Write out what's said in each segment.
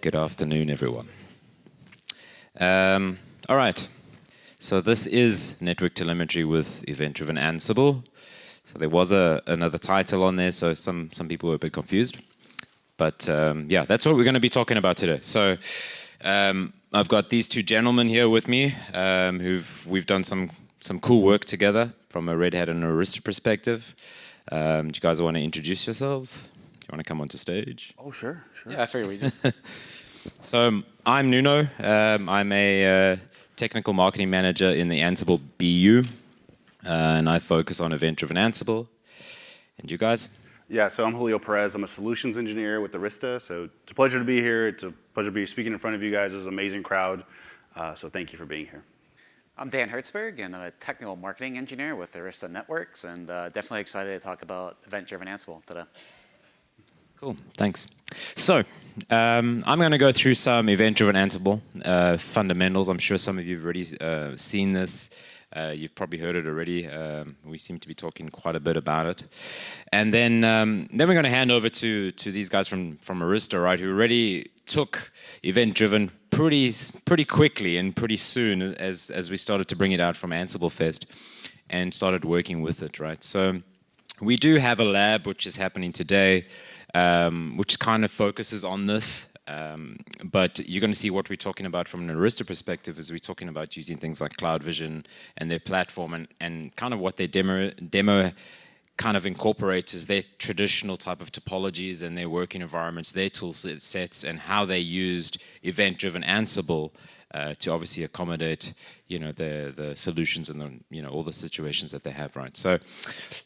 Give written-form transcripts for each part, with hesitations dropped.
Good afternoon, everyone. All right, so this is Network Telemetry with Event-Driven Ansible. So there was another title on there, so some people were a bit confused. But yeah, that's what we're going to be talking about today. So I've got these two gentlemen here with me we've done some cool work together from a Red Hat and Arista perspective. Do you guys want to introduce yourselves? Do you want to come onto stage? Oh, sure. Yeah, I figured we just... So I'm Nuno. I'm a technical marketing manager in the Ansible BU, and I focus on Event-Driven Ansible. And you guys? Yeah, so I'm Julio Perez. I'm a solutions engineer with Arista. So it's a pleasure to be here. It's a pleasure to be speaking in front of you guys. This is an amazing crowd. So thank you for being here. I'm Dan Hertzberg, and I'm a technical marketing engineer with Arista Networks, and definitely excited to talk about Event-Driven Ansible today. Cool, thanks. So I'm going to go through some Event-Driven Ansible fundamentals. I'm sure some of you have already seen this. You've probably heard it already. We seem to be talking quite a bit about it. And then we're going to hand over to these guys from Arista, right, who already took event-driven pretty quickly and pretty soon as we started to bring it out from Ansiblefest and started working with it, right? So we do have a lab which is happening today, which kind of focuses on this. But you're going to see what we're talking about from an Arista perspective is we're talking about using things like Cloud Vision and their platform and kind of what their demo kind of incorporates is their traditional type of topologies and their working environments, their tool sets, and how they used Event-Driven Ansible to obviously accommodate, the solutions and all the situations that they have, right? So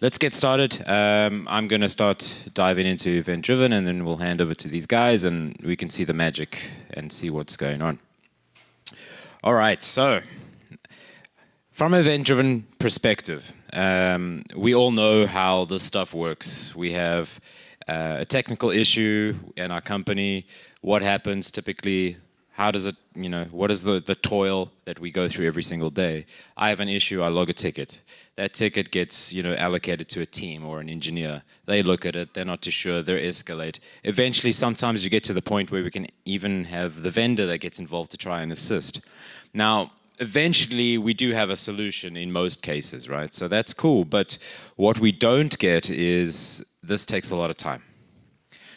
let's get started. I'm going to start diving into event-driven, and then we'll hand over to these guys, and we can see the magic and see what's going on. All right, so from event-driven perspective, we all know how this stuff works. We have a technical issue in our company. What happens typically? How does it, what is the toil that we go through every single day? I have an issue, I log a ticket. That ticket gets, allocated to a team or an engineer. They look at it, they're not too sure, they escalate. Eventually, sometimes you get to the point where we can even have the vendor that gets involved to try and assist. Now, eventually, we do have a solution in most cases, right? So that's cool, but what we don't get is this takes a lot of time.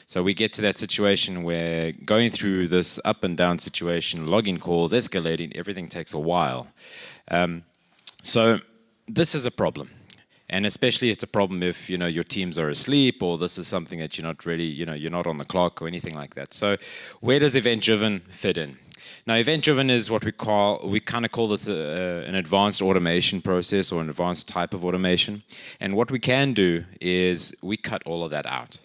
So we get to that situation where going through this up and down situation, logging calls, escalating, everything takes a while. So this is a problem. And especially it's a problem if, your teams are asleep or this is something that you're not really, you're not on the clock or anything like that. So where does event-driven fit in? Now, event-driven is what we kind of call this an advanced automation process or an advanced type of automation. And what we can do is we cut all of that out.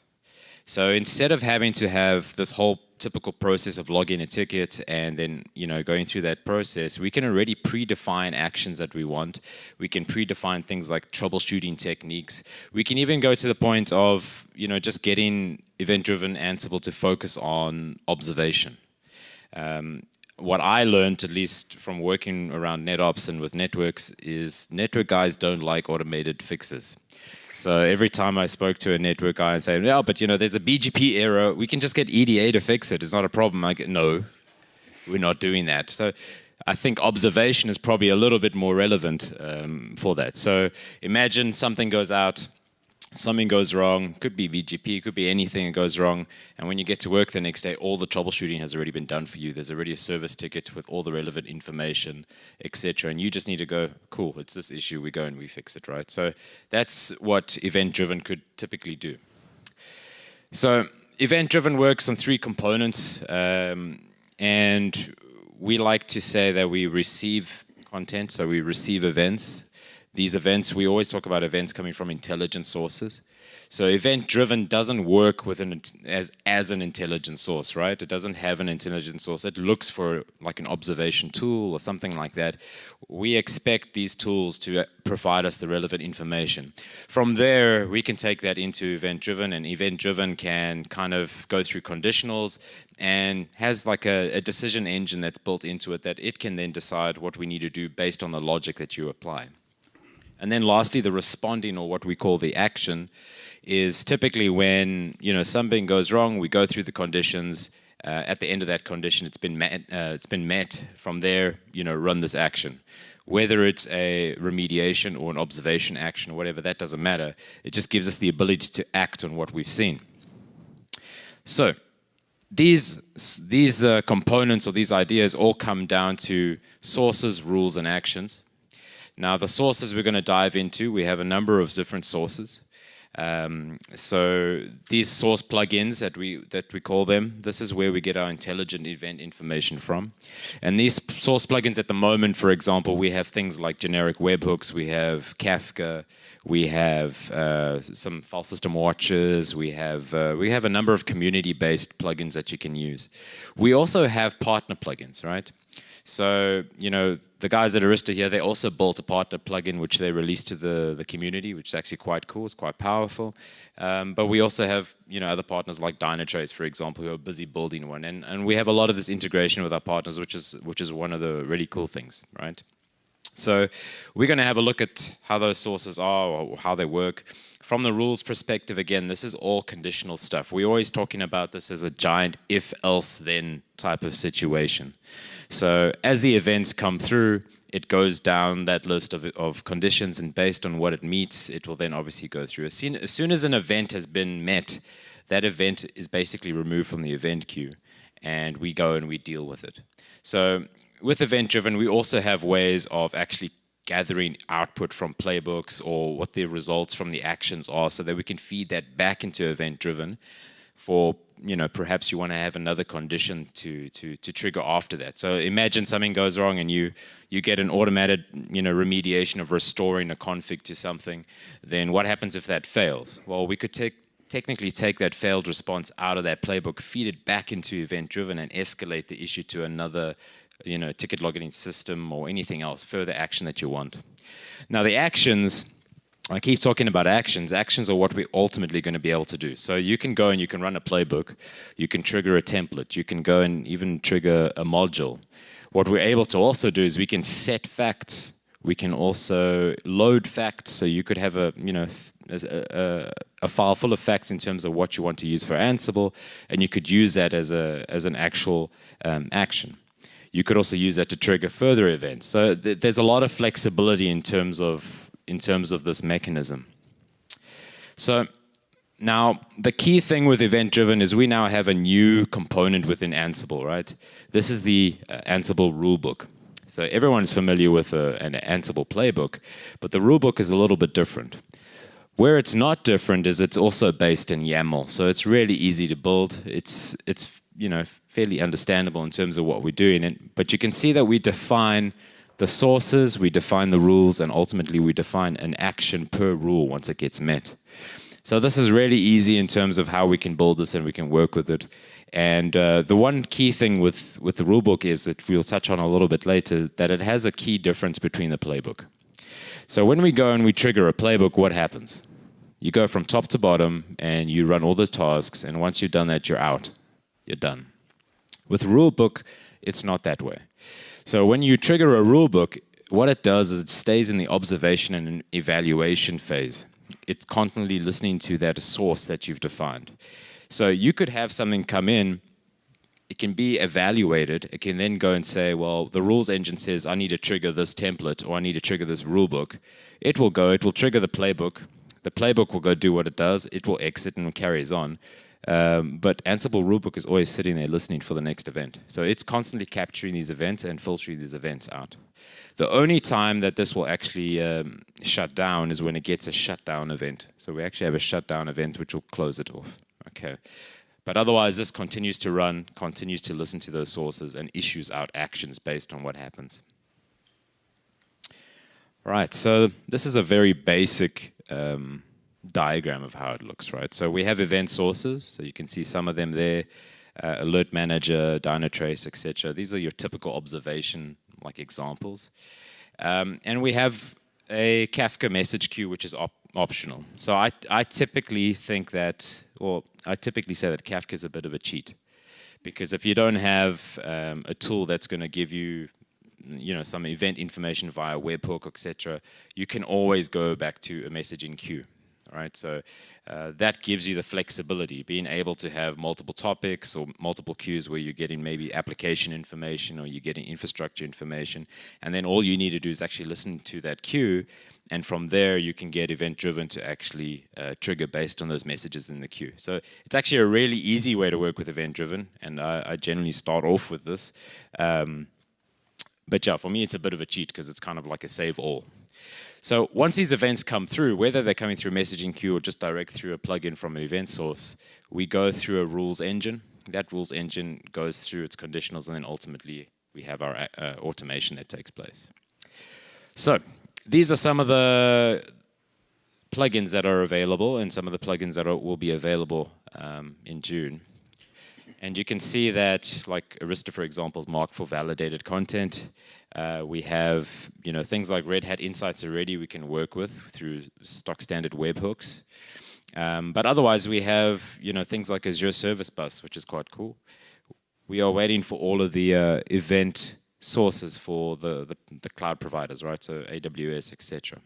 So instead of having to have this whole typical process of logging a ticket and then, going through that process, we can already predefine actions that we want. We can predefine things like troubleshooting techniques. We can even go to the point of, just getting event-driven Ansible to focus on observation. What I learned, at least from working around NetOps and with networks, is network guys don't like automated fixes. So every time I spoke to a network guy and say, yeah, but there's a BGP error, we can just get EDA to fix it. It's not a problem. I get, no, we're not doing that. So I think observation is probably a little bit more relevant for that. So imagine something goes out, something goes wrong, could be BGP, could be anything that goes wrong, and when you get to work the next day, all the troubleshooting has already been done for you. There's already a service ticket with all the relevant information, etc. And you just need to go, cool, it's this issue, we go and we fix it, right? So that's what event-driven could typically do. So event-driven works on three components, and we like to say that we receive content, so we receive events. These events, we always talk about events coming from intelligent sources. So event-driven doesn't work with as an intelligent source, right? It doesn't have an intelligent source. It looks for like an observation tool or something like that. We expect these tools to provide us the relevant information. From there, we can take that into event-driven, and event-driven can kind of go through conditionals and has like a decision engine that's built into it that it can then decide what we need to do based on the logic that you apply. And then lastly, the responding, or what we call the action, is typically when something goes wrong, we go through the conditions, at the end of that condition, it's been met. From there, run this action. Whether it's a remediation or an observation action or whatever, that doesn't matter. It just gives us the ability to act on what we've seen. So these components or these ideas all come down to sources, rules, and actions. Now, the sources we're going to dive into, we have a number of different sources. So these source plugins that we call them, this is where we get our intelligent event information from. And these source plugins at the moment, for example, we have things like generic webhooks, we have Kafka, we have some file system watches, we have a number of community-based plugins that you can use. We also have partner plugins, right? So, the guys at Arista here, they also built a partner plugin which they released to the community, which is actually quite cool, it's quite powerful. But we also have, other partners like Dynatrace, for example, who are busy building one. And we have a lot of this integration with our partners, which is one of the really cool things, right? So we're going to have a look at how those sources are or how they work. From the rules perspective, again, this is all conditional stuff. We're always talking about this as a giant if-else-then type of situation. So as the events come through, it goes down that list of conditions, and based on what it meets, it will then obviously go through. As soon as an event has been met, that event is basically removed from the event queue, and we go and we deal with it. So with event-driven, we also have ways of actually gathering output from playbooks or what the results from the actions are, so that we can feed that back into event-driven for, perhaps you want to have another condition to trigger after that. So imagine something goes wrong and you get an automated, remediation of restoring a config to something. Then what happens if that fails? Well, we could technically take that failed response out of that playbook, feed it back into event-driven, and escalate the issue to another ticket logging system or anything else, further action that you want. Now the actions, I keep talking about actions. Actions are what we're ultimately going to be able to do. So you can go and you can run a playbook, you can trigger a template, you can go and even trigger a module. What we're able to also do is we can set facts, we can also load facts. So you could have a file full of facts in terms of what you want to use for Ansible, and you could use that as an actual action. You could also use that to trigger further events. So there's a lot of flexibility in terms of this mechanism. So now the key thing with event-driven is we now have a new component within Ansible, right? This is the Ansible rulebook. So everyone's familiar with an Ansible playbook, but the rulebook is a little bit different. Where it's not different is it's also based in YAML, so it's really easy to build. It's fairly understandable in terms of what we're doing. But you can see that we define the sources, we define the rules, and ultimately we define an action per rule once it gets met. So this is really easy in terms of how we can build this and we can work with it. And the one key thing with the rulebook is that we'll touch on a little bit later, that it has a key difference between the playbook. So when we go and we trigger a playbook, what happens? You go from top to bottom and you run all the tasks, and once you've done that, you're out. You're done. With rulebook, it's not that way. So when you trigger a rulebook, what it does is it stays in the observation and evaluation phase. It's constantly listening to that source that you've defined. So you could have something come in, it can be evaluated, it can then go and say, well, the rules engine says I need to trigger this template or I need to trigger this rulebook. It will trigger the playbook will go do what it does, it will exit and it carries on. But Ansible rulebook is always sitting there listening for the next event. So it's constantly capturing these events and filtering these events out. The only time that this will actually shut down is when it gets a shutdown event. So we actually have a shutdown event which will close it off. Okay. But otherwise, this continues to run, continues to listen to those sources and issues out actions based on what happens. Right, so this is a very basic diagram of how it looks, right? So we have event sources, so you can see some of them there, alert manager, Dynatrace, etc. These are your typical observation like examples. And we have a Kafka message queue, which is optional. So I typically think that, or I typically say that Kafka is a bit of a cheat, because if you don't have a tool that's going to give you, some event information via webhook, etc., you can always go back to a messaging queue. right? So that gives you the flexibility, being able to have multiple topics or multiple queues where you're getting maybe application information or you're getting infrastructure information, and then all you need to do is actually listen to that queue, and from there you can get event-driven to actually trigger based on those messages in the queue. So it's actually a really easy way to work with event-driven, and I generally start off with this. But yeah, for me it's a bit of a cheat because it's kind of like a save all. So once these events come through, whether they're coming through messaging queue or just direct through a plugin from an event source, we go through a rules engine. That rules engine goes through its conditionals, and then ultimately we have our automation that takes place. So these are some of the plugins that are available and some of the plugins that will be available in June. And you can see that, like Arista, for example, is marked for validated content. We have, things like Red Hat Insights already we can work with through stock standard webhooks. But otherwise, we have, things like Azure Service Bus, which is quite cool. We are waiting for all of the event sources for the cloud providers, right? So AWS, etc.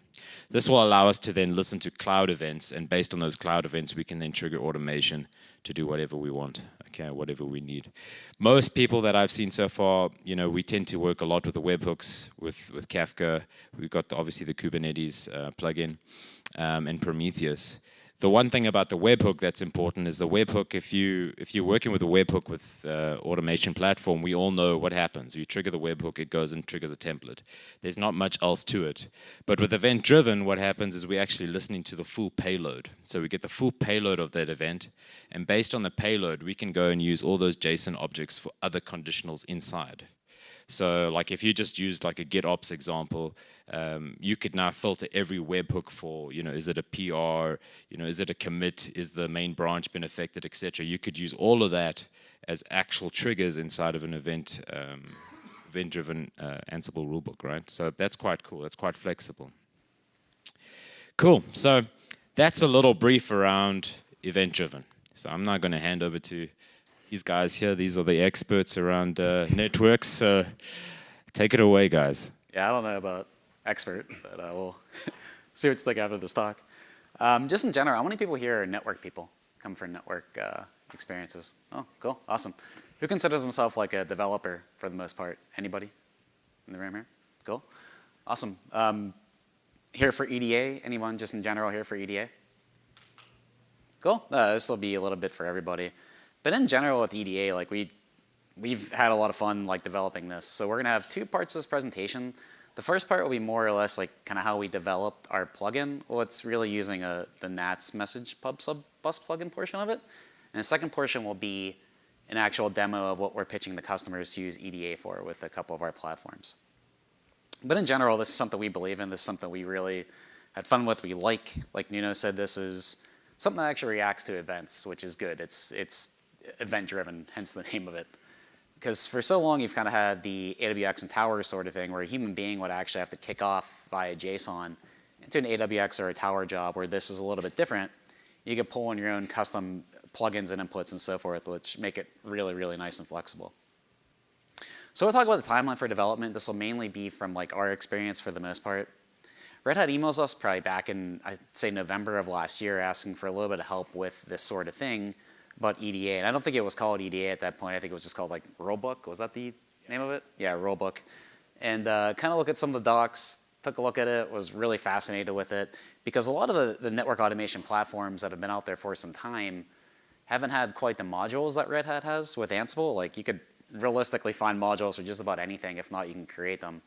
This will allow us to then listen to cloud events, and based on those cloud events, we can then trigger automation to do whatever we want, okay, whatever we need. Most people that I've seen so far, we tend to work a lot with the webhooks, with Kafka. We've got obviously the Kubernetes plugin and Prometheus. The one thing about the webhook that's important is the webhook, if you're working with a webhook with automation platform, we all know what happens. You trigger the webhook, it goes and triggers a template. There's not much else to it. But with event-driven, what happens is we're actually listening to the full payload. So we get the full payload of that event, and based on the payload, we can go and use all those JSON objects for other conditionals inside. So like if you just used like a GitOps example, you could now filter every webhook for, is it a PR, is it a commit, is the main branch been affected, etc. You could use all of that as actual triggers inside of an event-driven Ansible rulebook, right? So that's quite cool, that's quite flexible. Cool, so that's a little brief around event-driven. So I'm now going to hand over to these guys here. These are the experts around networks. So take it away, guys. Yeah, I don't know about expert, but we'll see what's like after this talk. Just in general, how many people here are network people, come from network experiences? Oh, cool, awesome. Who considers himself like a developer for the most part? Anybody in the room here? Cool, awesome. Here for EDA? Anyone just in general here for EDA? Cool, this will be a little bit for everybody. But in general with EDA, like we've had a lot of fun like developing this. So we're gonna have two parts of this presentation. The first part will be more or less like kind of how we developed our plugin. Well, it's really using the NATS message pub sub bus plugin portion of it. And the second portion will be an actual demo of what we're pitching the customers to use EDA for with a couple of our platforms. But in general, this is something we believe in. This is something we really had fun with. We like Nuno said, this is something that actually reacts to events, which is good. It's event-driven, hence the name of it. Because for so long, you've kind of had the AWX and tower sort of thing, where a human being would actually have to kick off via JSON into an AWX or a tower job, where this is a little bit different. You can pull in your own custom plugins and inputs and so forth, which make it really, really nice and flexible. So we'll talk about the timeline for development. This will mainly be from like our experience for the most part. Red Hat emails us probably back in, I'd say, November of last year, asking for a little bit of help with this sort of thing about EDA. And I don't think it was called EDA at that point. I think it was just called like Rulebook. Was that the name of it? Yeah, Rulebook. And kind of look at some of the docs, took a look at it, was really fascinated with it, because a lot of the network automation platforms that have been out there for some time haven't had quite the modules that Red Hat has with Ansible. Like you could realistically find modules for just about anything. If not, you can create them.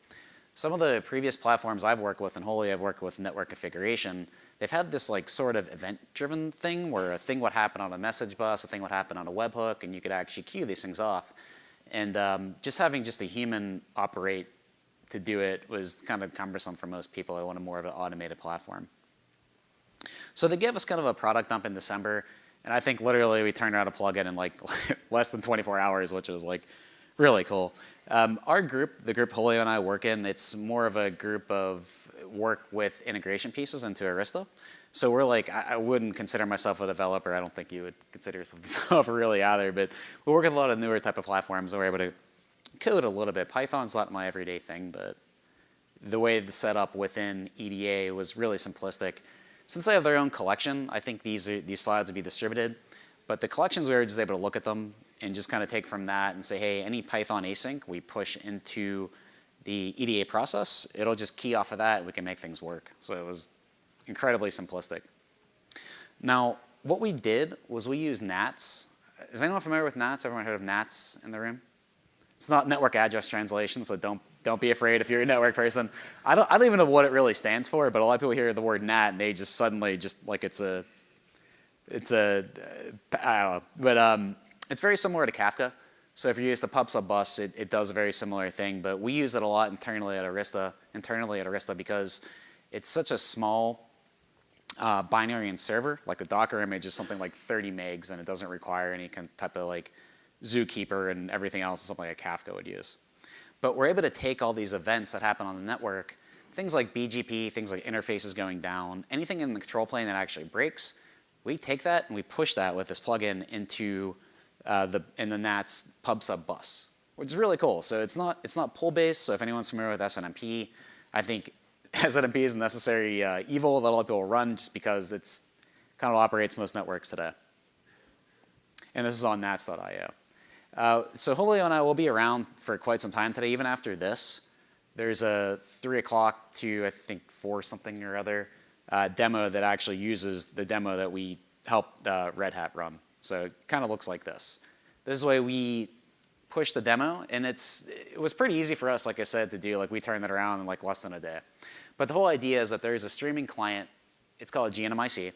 Some of the previous platforms I've worked with, and wholly I've worked with network configuration, they've had this like sort of event-driven thing where a thing would happen on a message bus, a thing would happen on a webhook, and you could actually queue these things off. And just having just a human operate to do it was kind of cumbersome for most people. I wanted more of an automated platform. So they gave us kind of a product dump in December, and I think literally we turned around a plugin in like less than 24 hours, which was like really cool. Our group, the group Julio and I work in, it's more of a group of work with integration pieces into Arista. So we're like, I wouldn't consider myself a developer. I don't think you would consider yourself a developer really either, but we work with a lot of newer type of platforms and we're able to code a little bit. Python's not my everyday thing, but the way the setup within EDA was really simplistic. Since they have their own collection, I think these slides would be distributed. But the collections, we were just able to look at them and just kind of take from that and say, hey, any Python async we push into the EDA process, it'll just key off of that and we can make things work. So it was incredibly simplistic. Now, what we did was we used NATs. Is anyone familiar with NATs? Everyone heard of NATs in the room? It's not network address translation, so don't be afraid if you're a network person. I don't even know what it really stands for, but a lot of people hear the word NAT and they just suddenly just like it's a I don't know, but it's very similar to Kafka. So if you use the pub sub bus, it does a very similar thing, but we use it a lot internally at Arista because it's such a small binary and server. Like the Docker image is something like 30 megs, and it doesn't require any type of like zookeeper and everything else, something like Kafka would use. But we're able to take all these events that happen on the network, things like BGP, things like interfaces going down, anything in the control plane that actually breaks, we take that and we push that with this plugin into in the NAT's pub sub bus, which is really cool. So it's not pull based. So if anyone's familiar with SNMP, I think SNMP is a necessary evil that a lot of people run just because it's kind of operates most networks today. And this is on nats.io. So Julio and I will be around for quite some time today. Even after this, there's a 3 o'clock to I think 4 something or other demo that actually uses the demo that we helped Red Hat run. So it kind of looks like this. This is the way we push the demo, and it was pretty easy for us, like I said, to do. Like we turned it around in like less than a day. But the whole idea is that there is a streaming client. It's called GNMIC.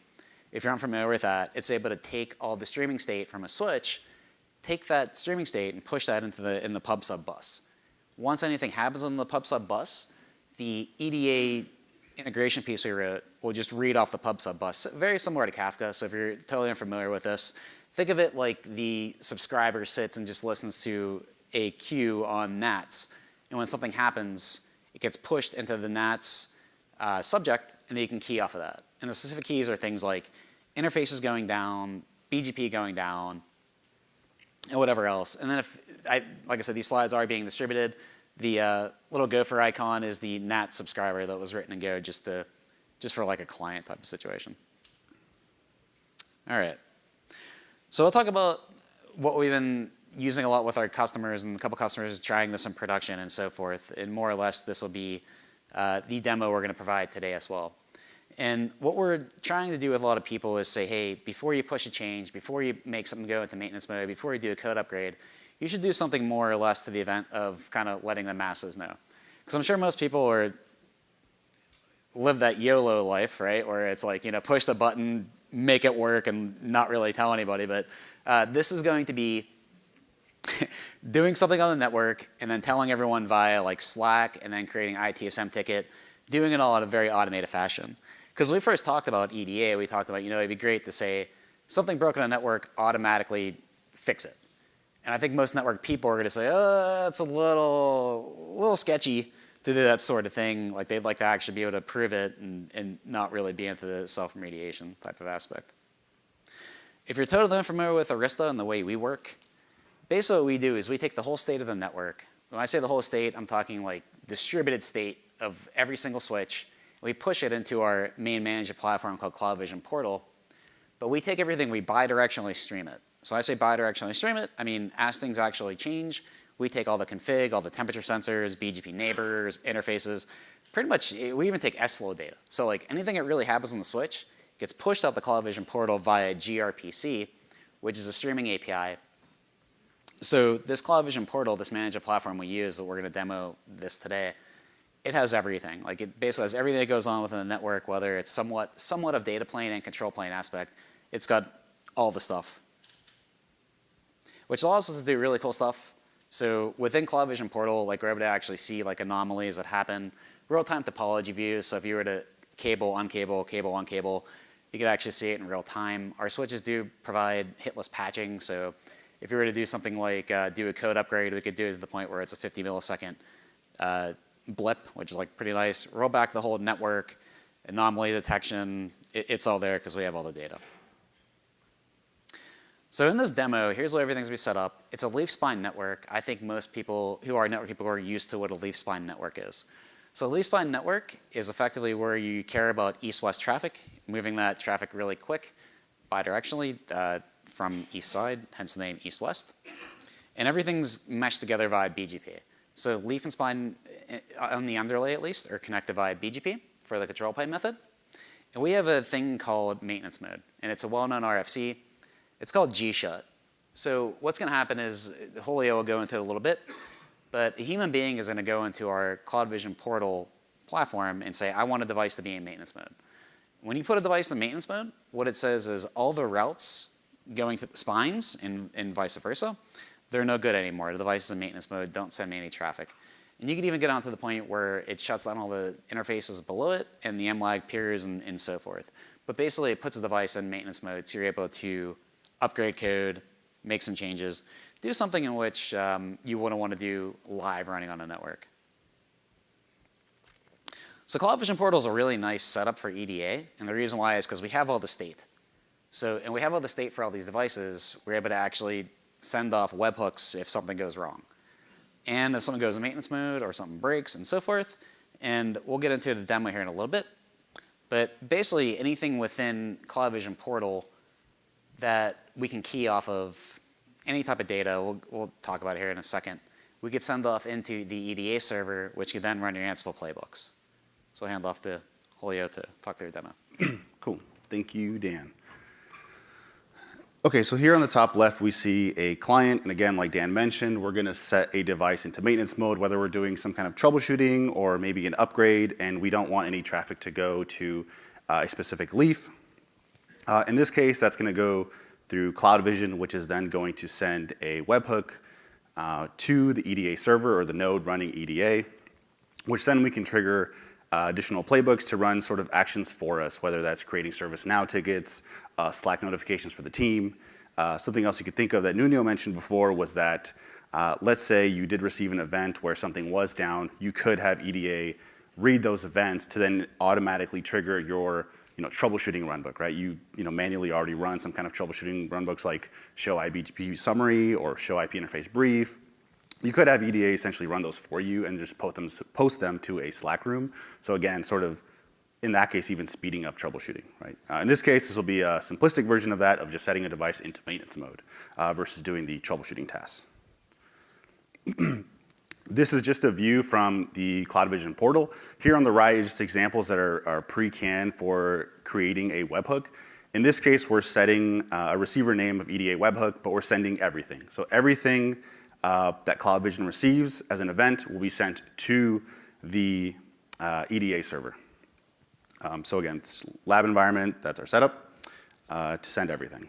If you're unfamiliar with that, it's able to take all the streaming state from a switch, take that streaming state and push that into the pub sub bus. Once anything happens on the pub sub bus, the EDA integration piece we wrote will just read off the pub sub bus. Very similar to Kafka, so if you're totally unfamiliar with this, think of it like the subscriber sits and just listens to a queue on NATs. And when something happens, it gets pushed into the NATs subject, and then you can key off of that. And the specific keys are things like interfaces going down, BGP going down, and whatever else. And then like I said, these slides are being distributed. The little gopher icon is the NAT subscriber that was written in Go just for like a client type of situation. All right. So we'll talk about what we've been using a lot with our customers, and a couple customers trying this in production and so forth. And more or less, this will be the demo we're going to provide today as well. And what we're trying to do with a lot of people is say, hey, before you push a change, before you make something go into maintenance mode, before you do a code upgrade, you should do something more or less to the event of kind of letting the masses know. Because I'm sure most people live that YOLO life, right? Where it's like, push the button, make it work, and not really tell anybody. But this is going to be doing something on the network and then telling everyone via like Slack and then creating ITSM ticket, doing it all in a very automated fashion. Because when we first talked about EDA, we talked about, it'd be great to say something broken on a network, automatically fix it. And I think most network people are going to say, it's a little sketchy to do that sort of thing. Like they'd like to actually be able to prove it and not really be into the self-remediation type of aspect. If you're totally unfamiliar with Arista and the way we work, basically what we do is we take the whole state of the network. When I say the whole state, I'm talking like distributed state of every single switch. We push it into our main management platform called CloudVision Portal. But we take everything, we bidirectionally stream it. So I say bidirectionally stream it, I mean as things actually change, we take all the config, all the temperature sensors, BGP neighbors, interfaces, pretty much, we even take S-flow data. So like anything that really happens on the switch gets pushed out the CloudVision Portal via gRPC, which is a streaming API. So this CloudVision Portal, this management platform we use that we're going to demo this today, it has everything. Like it basically has everything that goes on within the network, whether it's somewhat of data plane and control plane aspect. It's got all the stuff, which allows us to do really cool stuff. So within CloudVision Portal, like we're able to actually see like anomalies that happen, real-time topology views. So if you were to cable, uncable, cable, uncable, you could actually see it in real time. Our switches do provide hitless patching. So if you were to do something like do a code upgrade, we could do it to the point where it's a 50 millisecond blip, which is like pretty nice. Roll back the whole network, anomaly detection, it's all there because we have all the data. So in this demo, here's what everything's going to be set up. It's a leaf spine network. I think most people who are network people are used to what a leaf spine network is. So the leaf-spine network is effectively where you care about east-west traffic, moving that traffic really quick, bidirectionally from east side, hence the name east-west. And everything's meshed together via BGP. So leaf and spine, on the underlay at least, are connected via BGP for the control plane method. And we have a thing called maintenance mode, and it's a well-known RFC. It's called G-shut. So what's going to happen is, Julio will go into it a little bit, but a human being is going to go into our CloudVision portal platform and say, I want a device to be in maintenance mode. When you put a device in maintenance mode, what it says is all the routes going to the spines and vice versa, they're no good anymore. The device is in maintenance mode, don't send me any traffic. And you can even get on to the point where it shuts down all the interfaces below it and the MLAG peers and so forth. But basically it puts the device in maintenance mode so you're able to upgrade code, make some changes, do something in which you wouldn't want to do live running on a network. So CloudVision Portal is a really nice setup for EDA, and the reason why is because we have all the state. And we have all the state for all these devices. We're able to actually send off webhooks if something goes wrong. And if something goes in maintenance mode or something breaks and so forth, and we'll get into the demo here in a little bit. But basically anything within CloudVision Portal that we can key off of any type of data, we'll talk about it here in a second, we could send off into the EDA server, which could then run your Ansible playbooks. So I'll hand off to Julio to talk through the demo. Cool. Thank you, Dan. Okay, so here on the top left, we see a client. And again, like Dan mentioned, we're going to set a device into maintenance mode, whether we're doing some kind of troubleshooting or maybe an upgrade, and we don't want any traffic to go to a specific leaf. In this case, that's going to go through CloudVision, which is then going to send a webhook to the EDA server or the node running EDA, which then we can trigger additional playbooks to run sort of actions for us, whether that's creating ServiceNow tickets, Slack notifications for the team. Something else you could think of that Nuno mentioned before was that let's say you did receive an event where something was down, you could have EDA read those events to then automatically trigger your troubleshooting runbook, right? You manually already run some kind of troubleshooting runbooks like show IBGP summary or show IP interface brief. You could have EDA essentially run those for you and just post them to a Slack room. So again, sort of in that case, even speeding up troubleshooting, right? In this case, this will be a simplistic version of that, of just setting a device into maintenance mode versus doing the troubleshooting tasks. This is just a view from the CloudVision portal. Here on the right is just examples that are pre-canned for creating a webhook. In this case, we're setting a receiver name of EDA webhook, but we're sending everything. So everything that CloudVision receives as an event will be sent to the EDA server. So again, it's lab environment, that's our setup, to send everything.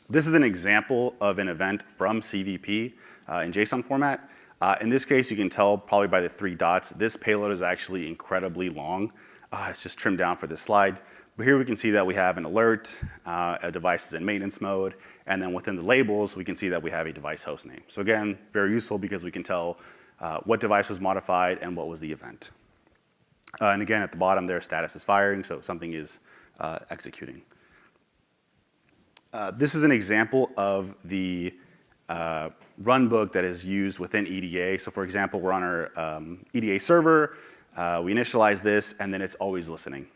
This is an example of an event from CVP in JSON format. In this case, you can tell probably by the 3 dots, this payload is actually incredibly long. It's just trimmed down for this slide. But here we can see that we have an alert, a device is in maintenance mode, and then within the labels, we can see that we have a device host name. So again, very useful because we can tell what device was modified and what was the event. And again, at the bottom there, status is firing, so something is executing. This is an example of the runbook that is used within EDA. So for example, we're on our EDA server, we initialize this, and then it's always listening.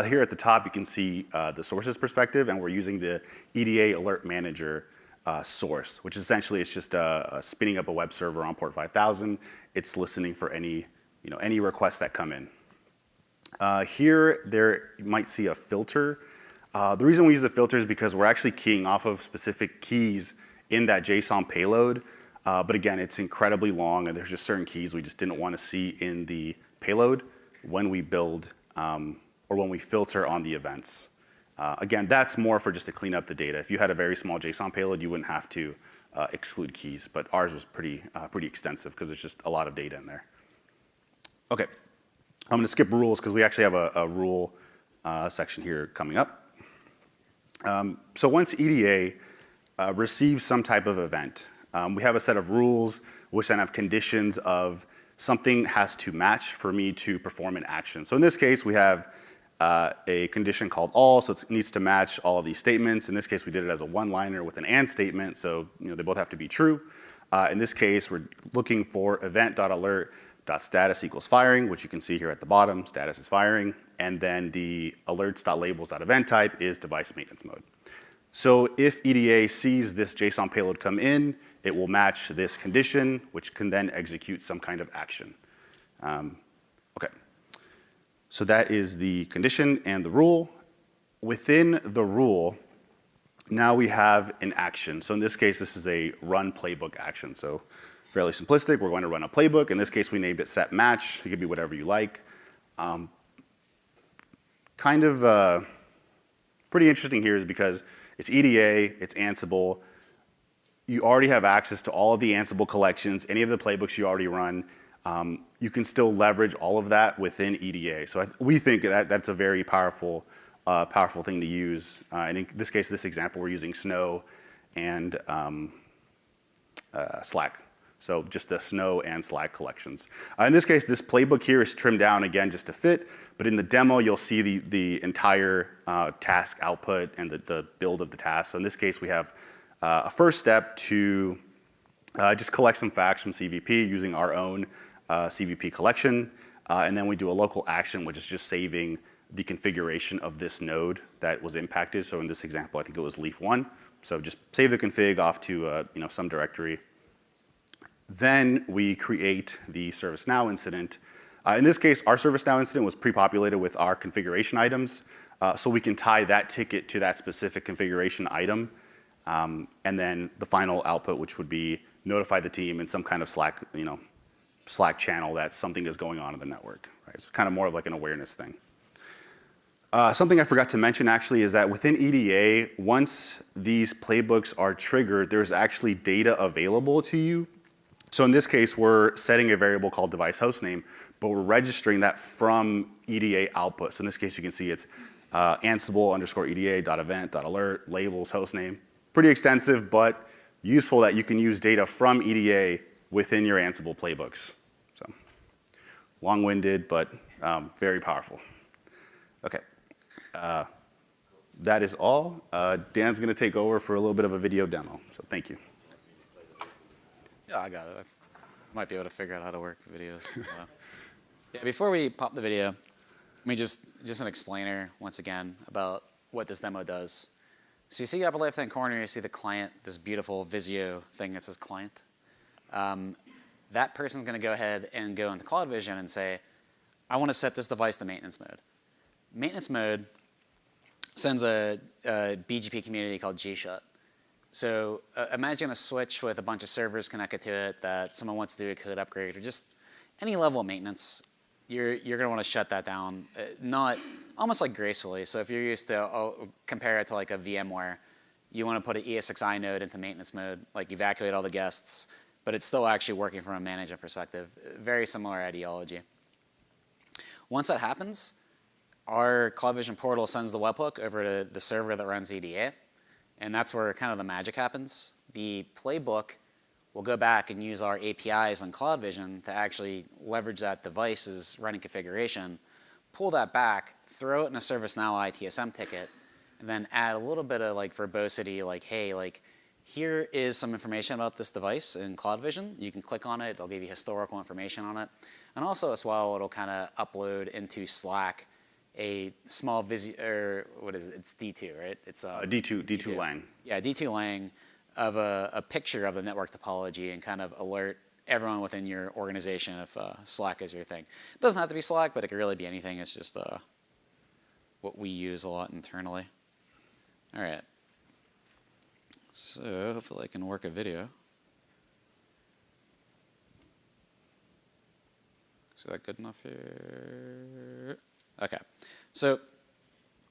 Here at the top, you can see the sources perspective, and we're using the EDA Alert Manager source, which essentially is just spinning up a web server on port 5000. It's listening for any requests that come in. Here, you might see a filter. The reason we use the filter is because we're actually keying off of specific keys in that JSON payload. But again, it's incredibly long, and there's just certain keys we just didn't want to see in the payload when we build or when we filter on the events. Again, that's more for just to clean up the data. If you had a very small JSON payload, you wouldn't have to exclude keys, but ours was pretty extensive because there's just a lot of data in there. Okay, I'm gonna skip rules because we actually have a rule section here coming up. So once EDA receives some type of event, we have a set of rules which then have conditions of something has to match for me to perform an action. So in this case, we have a condition called all, so it needs to match all of these statements. In this case, we did it as a one-liner with an and statement, so they both have to be true. In this case, we're looking for event.alert .status equals firing, which you can see here at the bottom, status is firing, and then the alerts.labels.event type is device maintenance mode. So if EDA sees this JSON payload come in, it will match this condition, which can then execute some kind of action. Okay, so that is the condition and the rule. Within the rule, now we have an action. So in this case, this is a run playbook action. So fairly simplistic, we're going to run a playbook. In this case, we named it set match. It could be whatever you like. Pretty interesting here is because it's EDA, it's Ansible. You already have access to all of the Ansible collections, any of the playbooks you already run. You can still leverage all of that within EDA. So we think that that's a very powerful thing to use. And in this case, this example, we're using Snow and Slack. So just the Snow and Slack collections. In this case, this playbook here is trimmed down again just to fit. But in the demo, you'll see the entire task output and the build of the task. So in this case, we have a first step to just collect some facts from CVP using our own CVP collection. And then we do a local action, which is just saving the configuration of this node that was impacted. So in this example, I think it was leaf1. So just save the config off to some directory. Then we create the ServiceNow incident. In this case, our ServiceNow incident was pre-populated with our configuration items. So we can tie that ticket to that specific configuration item. And then the final output, which would be notify the team in some kind of Slack channel that something is going on in the network. Right? So it's kind of more of like an awareness thing. Something I forgot to mention actually is that within EDA, once these playbooks are triggered, there's actually data available to you. So in this case, we're setting a variable called device hostname, but we're registering that from EDA output. So in this case, you can see it's Ansible_EDA.event.alert, labels, hostname. Pretty extensive, but useful that you can use data from EDA within your Ansible playbooks. So long-winded, but very powerful. Okay, that is all. Dan's going to take over for a little bit of a video demo. So thank you. Yeah, I got it. I might be able to figure out how to work videos. Yeah, before we pop the video, let me just an explainer once again about what this demo does. So you see the upper left-hand corner, you see the client, this beautiful Visio thing that says client. That person's going to go ahead and go into CloudVision and say, I want to set this device to maintenance mode. Maintenance mode sends a BGP community called gshut. So imagine a switch with a bunch of servers connected to it that someone wants to do a code upgrade or just any level of maintenance. You're going to want to shut that down, not almost like gracefully. So if you're used to compare it to like a VMware, you want to put an ESXi node into maintenance mode, like evacuate all the guests, but it's still actually working from a management perspective. Very similar ideology. Once that happens, our CloudVision portal sends the webhook over to the server that runs EDA, and that's where kind of the magic happens. The playbook will go back and use our APIs on CloudVision to actually leverage that device's running configuration, pull that back, throw it in a ServiceNow ITSM ticket, and then add a little bit of like verbosity, like, hey, like, here is some information about this device in CloudVision. You can click on it. It'll give you historical information on it. And also as well, it'll kind of upload into Slack a small what is it? It's D2, right? It's D2 lang. Yeah, D2 lang of a picture of the network topology and kind of alert everyone within your organization if Slack is your thing. It doesn't have to be Slack, but it could really be anything. It's just what we use a lot internally. All right. So hopefully I can work a video. Is that good enough here? Okay. So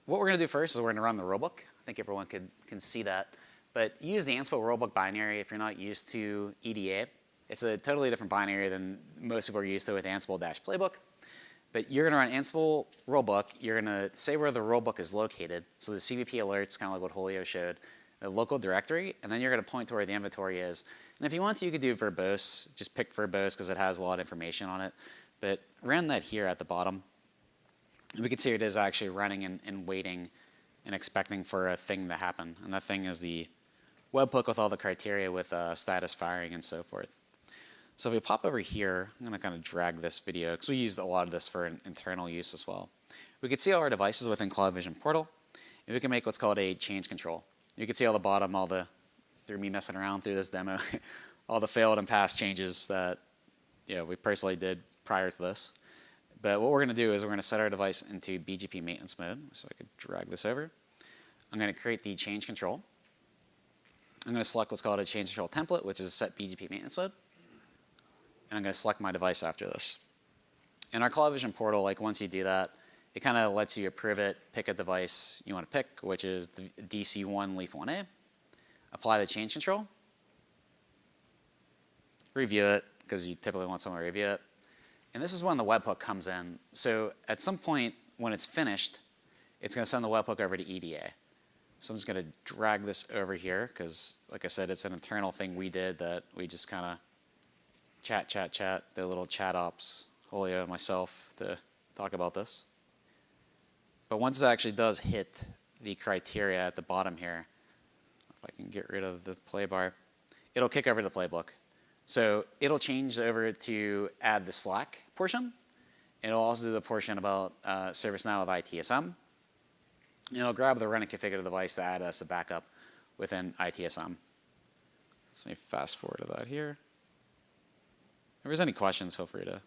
what we're going to do first is we're going to run the rulebook. I think everyone can see that. But use the Ansible rulebook binary if you're not used to EDA. It's a totally different binary than most people are used to with Ansible-playbook. But you're going to run Ansible rulebook. You're going to say where the rulebook is located. So the CVP alerts, kind of like what Julio showed, the local directory, and then you're going to point to where the inventory is. And if you want to, you could do verbose. Just pick verbose because it has a lot of information on it. But run that here at the bottom. And we can see it is actually running and waiting and expecting for a thing to happen. And that thing is the webhook with all the criteria with status firing and so forth. So if we pop over here, I'm going to kind of drag this video because we used a lot of this for internal use as well. We can see all our devices within CloudVision Portal, and we can make what's called a change control. You can see on the bottom all the, through me messing around through this demo, all the failed and past changes that we personally did prior to this. But what we're going to do is we're going to set our device into BGP maintenance mode. So I could drag this over. I'm going to create the change control. I'm going to select what's called a change control template, which is set BGP maintenance mode. And I'm going to select my device after this. In our CloudVision portal, like once you do that, it kind of lets you approve it, pick a device you want to pick, which is the DC1 Leaf 1A. Apply the change control. Review it, because you typically want someone to review it. And this is when the webhook comes in. So at some point when it's finished, it's going to send the webhook over to EDA. So I'm just going to drag this over here because, like I said, it's an internal thing we did that we just kind of chat, the little chat ops, Julio and myself, to talk about this. But once it actually does hit the criteria at the bottom here, if I can get rid of the play bar, it'll kick over to the playbook. So it'll change over to add the Slack portion. It'll also do the portion about ServiceNow with ITSM. And it'll grab the run and configure the device to add as a backup within ITSM. So let me fast forward to that here. If there's any questions, feel free to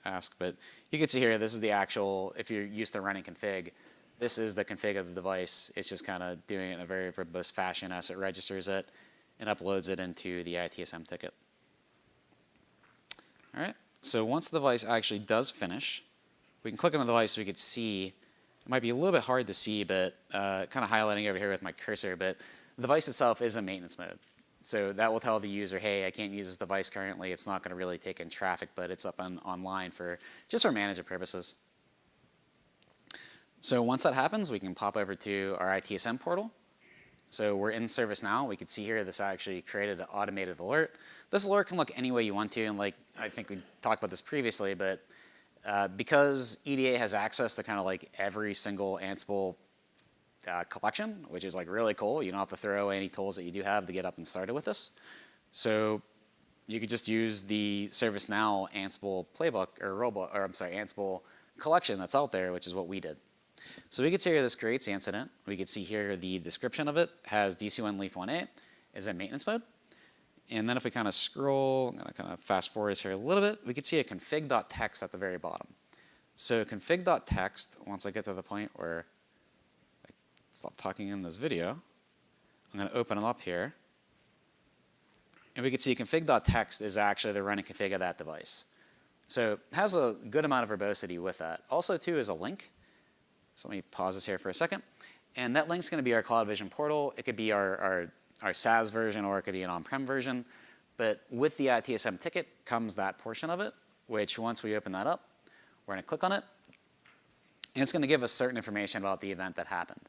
ask. But you can see here, this is the actual, if you're used to running config, this is the config of the device. It's just kind of doing it in a very verbose fashion as it registers it and uploads it into the ITSM ticket. All right, so once the device actually does finish, we can click on the device so we could see. It might be a little bit hard to see, but kind of highlighting over here with my cursor, but the device itself is in maintenance mode. So that will tell the user, hey, I can't use this device currently. It's not going to really take in traffic, but it's up online for just for management purposes. So once that happens, we can pop over to our ITSM portal. So we're in ServiceNow. We can see here this actually created an automated alert. This alert can look any way you want to, and like I think we talked about this previously, but because EDA has access to kind of like every single Ansible collection, which is like really cool. You don't have to throw away any tools that you do have to get up and started with this. So you could just use the ServiceNow Ansible playbook Ansible collection that's out there, which is what we did. So we could see here this creates the incident. We could see here the description of it has DC1 Leaf 1A is in maintenance mode. And then if we kind of scroll, I'm going to kind of fast forward this here a little bit, we could see a config.txt at the very bottom. So config.txt, once I get to the point where I stop talking in this video, I'm going to open it up here. And we can see config.txt is actually the running config of that device. So it has a good amount of verbosity with that. Also, too, is a link. So let me pause this here for a second. And that link's going to be our CloudVision portal. It could be our SaaS version, or it could be an on-prem version. But with the ITSM ticket comes that portion of it, which once we open that up, we're going to click on it. And it's going to give us certain information about the event that happened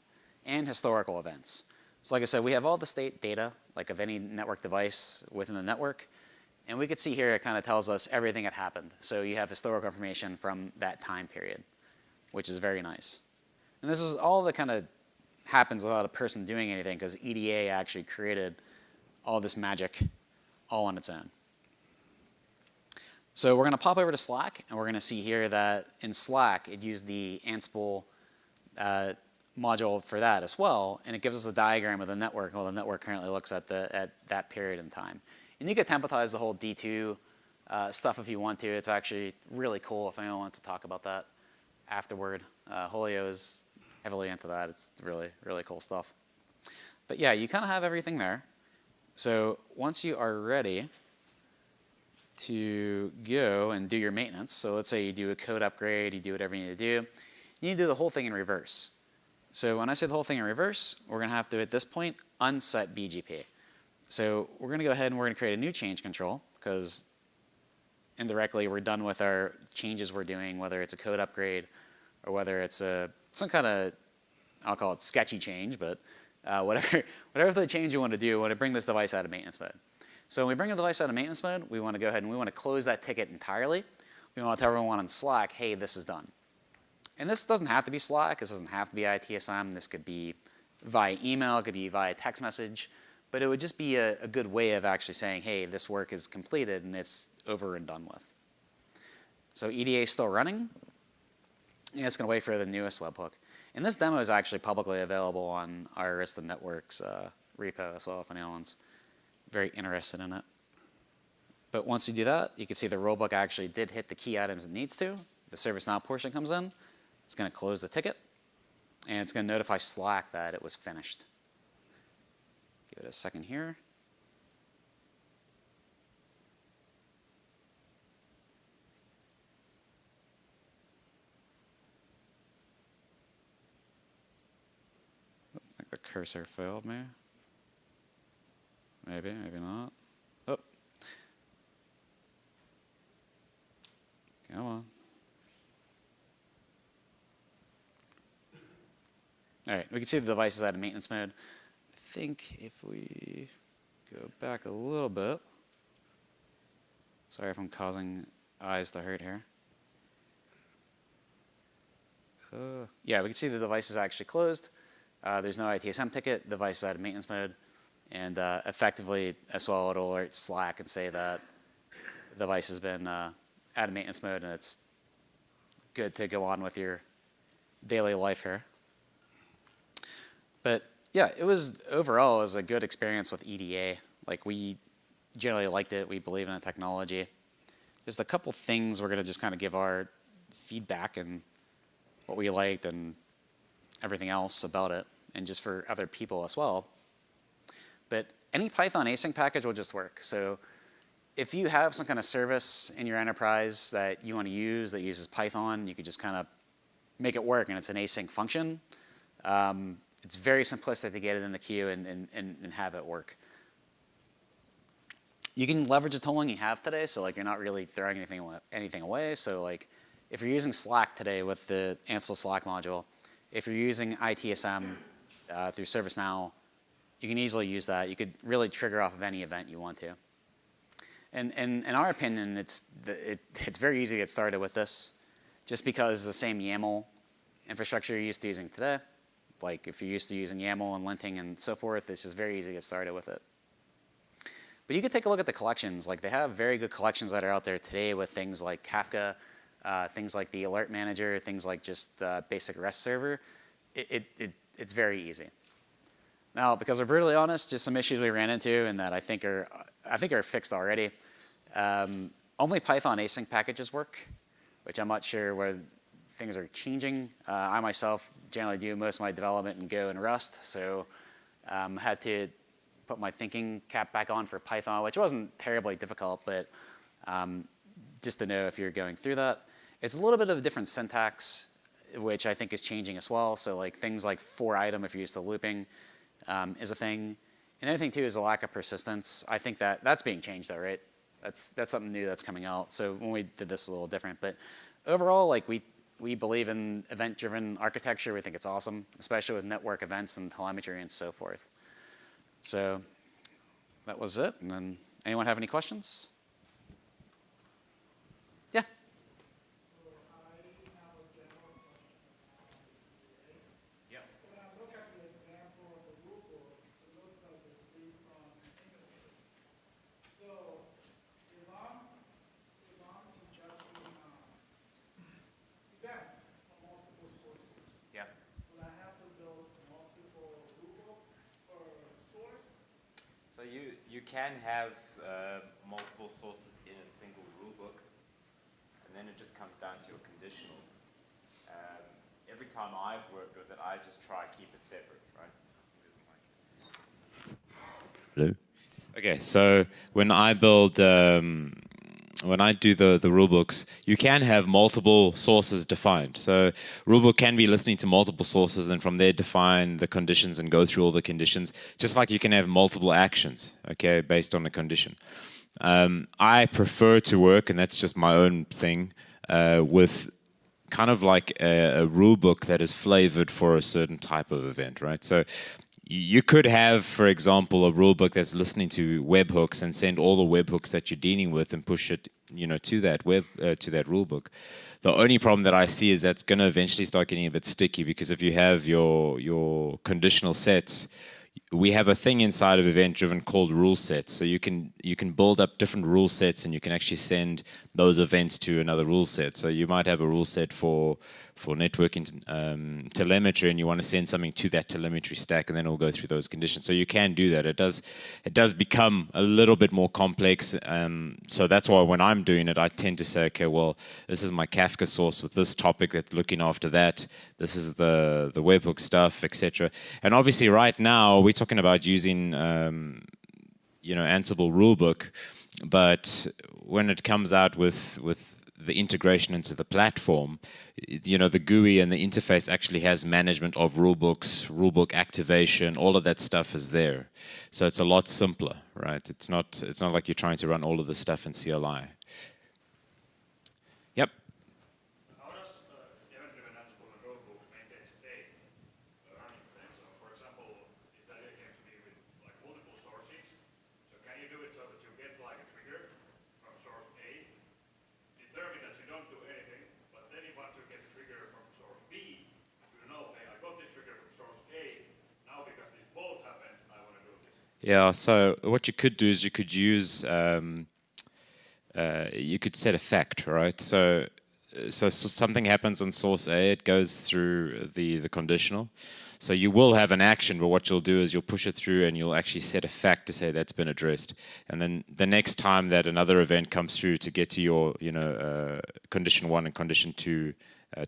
and historical events. So like I said, we have all the state data, like of any network device within the network. And we could see here it kind of tells us everything that happened. So you have historical information from that time period, which is very nice. And this is all that kind of happens without a person doing anything, because EDA actually created all this magic all on its own. So we're going to pop over to Slack, and we're going to see here that in Slack, it used the Ansible module for that as well, and it gives us a diagram of the network and what the network currently looks at that period in time. And you could templatize the whole D2 stuff if you want to. It's actually really cool if anyone wants to talk about that afterward. Julio is heavily into that. It's really, really cool stuff. But yeah, you kind of have everything there. So once you are ready to go and do your maintenance, so let's say you do a code upgrade, you do whatever you need to do, you need to do the whole thing in reverse. So when I say the whole thing in reverse, we're going to have to, at this point, unset BGP. So we're going to go ahead and we're going to create a new change control, because indirectly we're done with our changes we're doing, whether it's a code upgrade or whether it's some kind of, I'll call it sketchy change, but whatever the change you want to do, we want to bring this device out of maintenance mode. So when we bring a device out of maintenance mode, we want to go ahead and we want to close that ticket entirely. We want to tell everyone on Slack, hey, this is done. And this doesn't have to be Slack. This doesn't have to be ITSM. This could be via email. It could be via text message. but it would just be a good way of actually saying, hey, this work is completed and it's over and done with. So EDA is still running, and it's going to wait for the newest webhook. And this demo is actually publicly available on our Arista Networks repo as well, if anyone's very interested in it. But once you do that, you can see the rulebook actually did hit the key items it needs to. The ServiceNow portion comes in. It's going to close the ticket, and it's going to notify Slack that it was finished. Give it a second here. I think the cursor failed me. Maybe, maybe not. Oh. Come on. All right, we can see the device is out of maintenance mode. I think if we go back a little bit, sorry if I'm causing eyes to hurt here. Yeah, we can see the device is actually closed. There's no ITSM ticket, the device is out of maintenance mode, and effectively as well it'll alert Slack and say that the device has been out of maintenance mode and it's good to go on with your daily life here. But yeah, it was overall a good experience with EDA. Like, we generally liked it. We believe in the technology. There's a couple things we're going to just kind of give our feedback and what we liked and everything else about it, and just for other people as well. But any Python async package will just work. So if you have some kind of service in your enterprise that you want to use that uses Python, you could just kind of make it work, and it's an async function. It's very simplistic to get it in the queue and have it work. You can leverage the tooling you have today, so like you're not really throwing anything away. So like if you're using Slack today with the Ansible Slack module, if you're using ITSM through ServiceNow, you can easily use that. You could really trigger off of any event you want to. And in our opinion, it's very easy to get started with this, just because it's the same YAML infrastructure you're used to using today. Like if you're used to using YAML and linting and so forth, it's just very easy to get started with it. But you could take a look at the collections. Like, they have very good collections that are out there today with things like Kafka, things like the Alert Manager, things like just basic REST server. It's very easy. Now, because we're brutally honest, just some issues we ran into and that I think are fixed already. Only Python async packages work, which I'm not sure where things are changing. I myself generally do most of my development in Go and Rust, so had to put my thinking cap back on for Python, which wasn't terribly difficult, but just to know if you're going through that. It's a little bit of a different syntax, which I think is changing as well. So like things like for item, if you're used to looping, is a thing. And the other thing too is the lack of persistence. I think that's being changed though, right? That's something new that's coming out. So when we did this, a little different. But overall, like we believe in event-driven architecture. We think it's awesome, especially with network events and telemetry and so forth. So that was it. And then anyone have any questions? Yeah. You can have multiple sources in a single rulebook, and then it just comes down to your conditionals. Every time I've worked with it, I just try to keep it separate, right? Hello? Okay, so when I build, when I do the rulebooks, you can have multiple sources defined. So rulebook can be listening to multiple sources and from there define the conditions and go through all the conditions, just like you can have multiple actions, okay, based on a condition. I prefer to work, and that's just my own thing, with kind of like a rulebook that is flavored for a certain type of event, right? So you could have, for example, a rulebook that's listening to webhooks and send all the webhooks that you're dealing with and push it, to that rulebook. The only problem that I see is that's going to eventually start getting a bit sticky, because if you have your conditional sets, we have a thing inside of event-driven called rule sets. So you can build up different rule sets, and you can actually send those events to another rule set. So you might have a rule set for networking telemetry, and you want to send something to that telemetry stack, and then it'll go through those conditions. So you can do that. It does become a little bit more complex. So that's why when I'm doing it, I tend to say, okay, well, this is my Kafka source with this topic that's looking after that. This is the webhook stuff, etc. And obviously, right now we're talking about using Ansible rulebook, but when it comes out with the integration into the platform, the GUI and the interface actually has management of rulebooks, rulebook activation, all of that stuff is there. So it's a lot simpler, right? It's not like you're trying to run all of this stuff in CLI. Yep. How does event-driven Ansible and rulebooks maintain state running them? So, for example, if the idea came to me with like multiple sources, so can you do it so that you get like a trigger from source A, determine that you don't do anything, but then you want to get a trigger from source B, you know, hey, I got this trigger from source A, now because these both happened, I want to do this. Yeah, so what you could do is you could use, you could set a fact, right? So something happens on source A, it goes through the conditional. So you will have an action, but what you'll do is you'll push it through and you'll actually set a fact to say that's been addressed. And then the next time that another event comes through to get to your, condition 1 and condition 2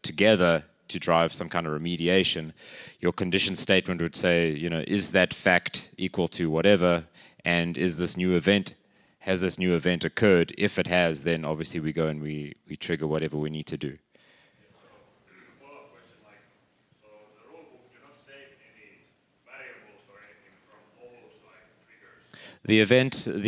together to drive some kind of remediation, your condition statement would say, is that fact equal to whatever, and is this new event, has this new event occurred? If it has, then obviously we go and we trigger whatever we need to do. Follow-up question, so the rulebook do not save any variables or anything from all triggers? The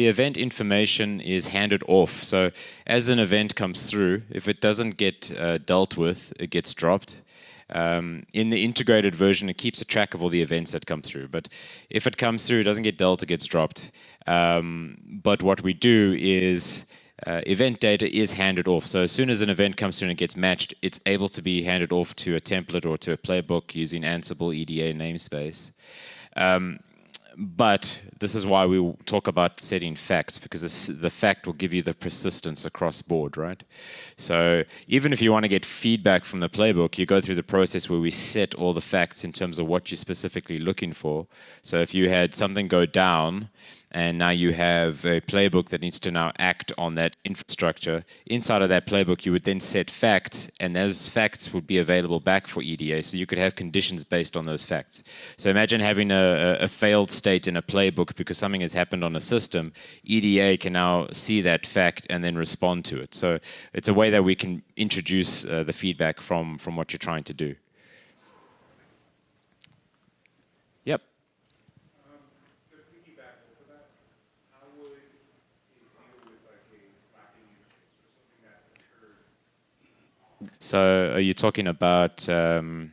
event information is handed off. So as an event comes through, if it doesn't get dealt with, it gets dropped. In the integrated version, it keeps a track of all the events that come through. But if it comes through, it doesn't get dealt, it gets dropped. But what we do is event data is handed off. So as soon as an event comes through and it gets matched, it's able to be handed off to a template or to a playbook using Ansible EDA namespace. But this is why we talk about setting facts, because the fact will give you the persistence across board, right? So even if you want to get feedback from the playbook, you go through the process where we set all the facts in terms of what you're specifically looking for. So if you had something go down, and now you have a playbook that needs to now act on that infrastructure. Inside of that playbook, you would then set facts, and those facts would be available back for EDA. So you could have conditions based on those facts. So imagine having a failed state in a playbook because something has happened on a system. EDA can now see that fact and then respond to it. So it's a way that we can introduce the feedback from what you're trying to do. Yep. So are you talking about? You're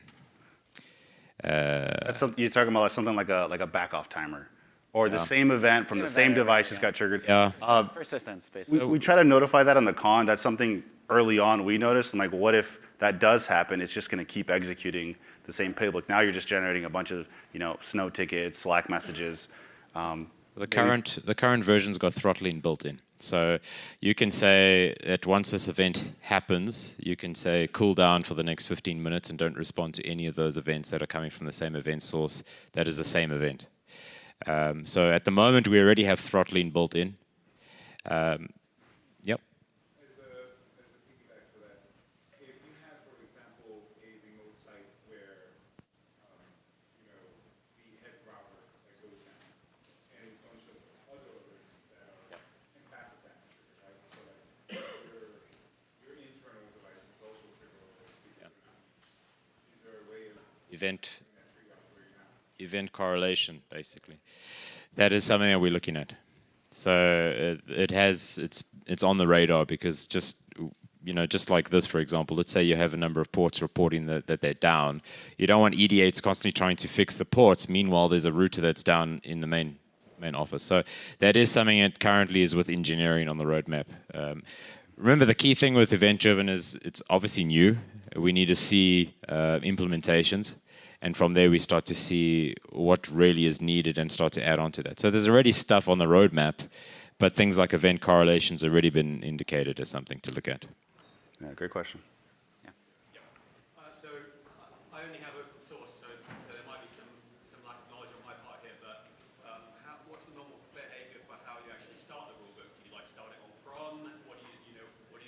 talking about something like a back-off timer, or the same event from the same device just got triggered. Yeah. Persistence, basically. We try to notify that on the con. That's something early on we noticed. And like, what if that does happen? It's just going to keep executing the same playbook. Now you're just generating a bunch of snow tickets, Slack messages. The current version's got throttling built in. So you can say that once this event happens, you can say cool down for the next 15 minutes and don't respond to any of those events that are coming from the same event source that is the same event. So at the moment, we already have throttling built in. Yep. As a piggyback to that, if you have, for example, a remote site where the head router that goes down and a bunch of other alerts that are impact that, right? So that your internal devices also trigger alerts because they're not. Is there a way of Event correlation, basically. That is something that we're looking at. So it's on the radar because just like this, for example, let's say you have a number of ports reporting that they're down. You don't want EDAs constantly trying to fix the ports. Meanwhile, there's a router that's down in the main office. So that is something that currently is with engineering on the roadmap. Remember, the key thing with event-driven is it's obviously new. We need to see implementations. And from there, we start to see what really is needed and start to add on to that. So there's already stuff on the roadmap, but things like event correlations have already been indicated as something to look at. Yeah, great question. So I only have open source, so there might be some lack of knowledge on my part here, but what's the normal behavior for how you actually start the rulebook? Do you like start it on cron? What do you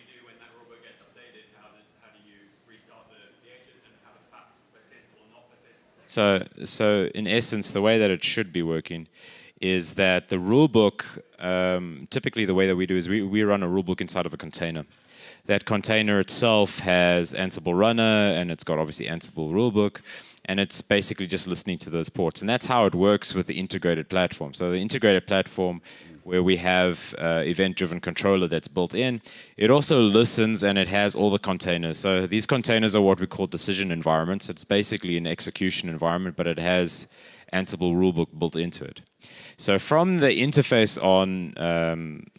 do when that rulebook gets updated? How do you restart the agent, and how do facts persist or not persist? So in essence, the way that it should be working is that the rulebook, typically the way that we do is we run a rulebook inside of a container. That container itself has Ansible runner, and it's got obviously Ansible rulebook, and it's basically just listening to those ports. And that's how it works with the integrated platform. So the integrated platform, where we have event-driven controller that's built in, it also listens and it has all the containers. So these containers are what we call decision environments. It's basically an execution environment, but it has Ansible rulebook built into it. So from the interface on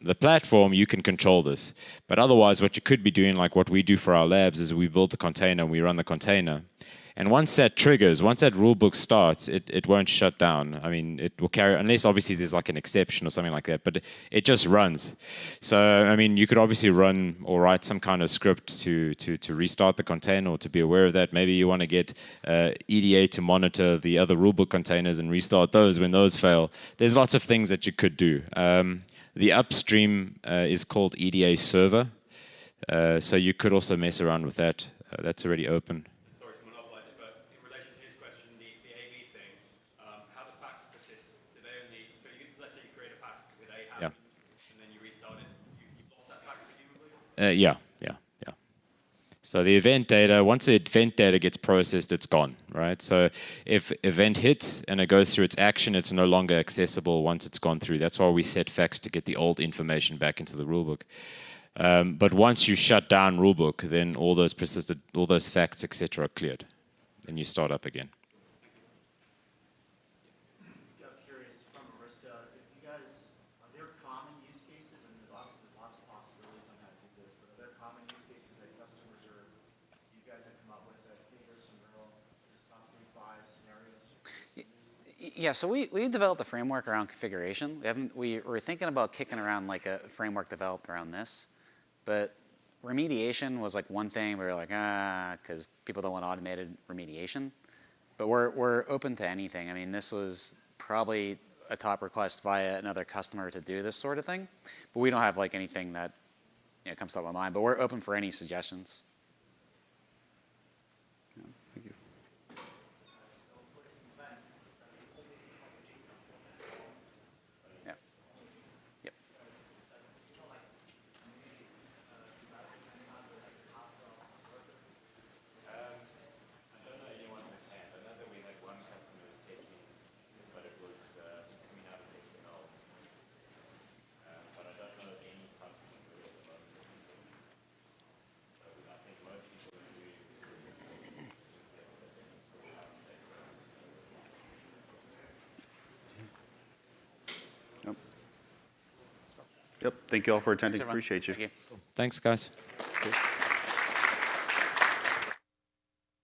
the platform, you can control this. But otherwise, what you could be doing, like what we do for our labs, is we build the container, we run the container. And once that triggers, once that rulebook starts, it won't shut down. I mean, it will carry, unless obviously there's like an exception or something like that, but it just runs. So, I mean, you could obviously run or write some kind of script to restart the container or to be aware of that. Maybe you want to get EDA to monitor the other rulebook containers and restart those when those fail. There's lots of things that you could do. The upstream is called EDA server. So you could also mess around with that. That's already open. Yeah. So the event data, once the event data gets processed, it's gone, right? So if event hits and it goes through its action, it's no longer accessible once it's gone through. That's why we set facts to get the old information back into the rulebook. But once you shut down rulebook, then all those persisted, all those facts, etc., are cleared. Then you start up again. I'm curious from Arista, if you guys, are there common use cases, and there's lots of possibilities on how to do this, but are there common use cases that customers or you guys have come up with that there's some real top 3, 5 scenarios? Yeah, so we developed a framework around configuration. We were thinking about kicking around like a framework developed around this, but remediation was like one thing. We were like, because people don't want automated remediation. But we're open to anything. I mean, this was probably a top request via another customer to do this sort of thing. But we don't have like anything that comes to my mind. But we're open for any suggestions. Thank you. Yeah. Yep. Yep. Thank you all for attending. Thanks, everyone. Appreciate you. Thank you. Thanks, guys. Okay.